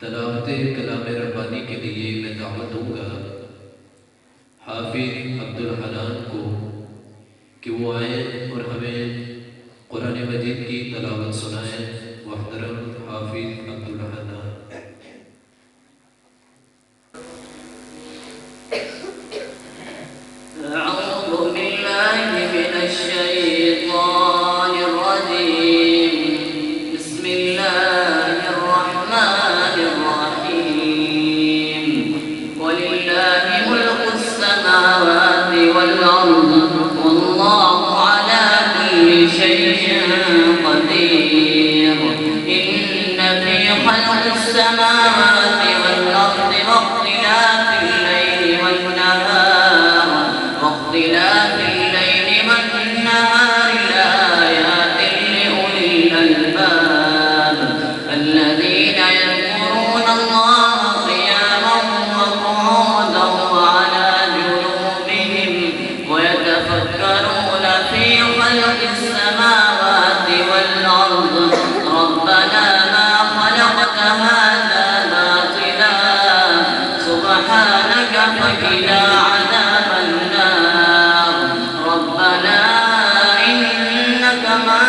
तलावत कलाम रब्बानी के लिए मैं दावत दूँगा हाफिज अब्दुल हनान को कि वो आए और हमें कुरान मजीद की तलावत सुनाएं। मुहतरम हाफिज अब्दुल हनान। अऊज़ु बिल्लाहि मिनश शैतानिर रजीम। बिस्मिल्लाहिर रहमानिर रहीम। वलिल्लाहि मुल्कुस समावाति वल अर्द वल्लाहु अला कुल्ली शैइन क़दीर। इन्न फी ख़ल्क़िस समावाति वल अर्दि वख्तिलाफिल लैलि वन नहार واختلاف الليل والنهار لآيات لأولي الألباب الذين يذكرون الله قياما وقعودا وعلى جنوبهم ويتفكرون في خلق السماوات والأرض ربنا ما خلقت هذا باطلا سبحانك فقنا عذاب النار ربنا إنك من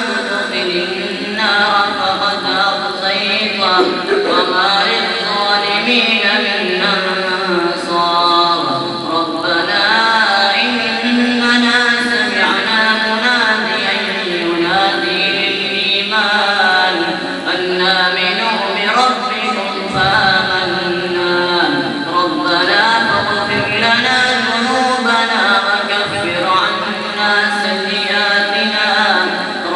تدخل النار فقد أخزيته وما للظالمين من أنصار ربنا إننا سمعنا مناديا ينادي للإيمان أن آمنوا بربكم فآمنا ربنا فاغفر لنا ذنوبنا وكفر عنا سيئاتنا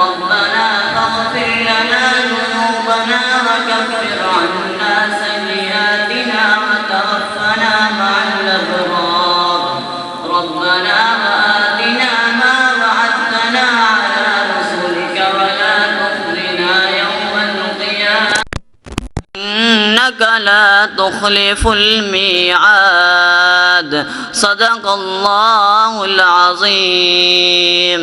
ربنا فاغفر لنا ذنوبنا وكفر عنا سيئاتنا وتوفنا مع الأبرار ربنا وآتنا ما وعدتنا على رسلك ولا تخزنا يوم القيامة إنك لا تخلف الميعاد صدق الله العظيم.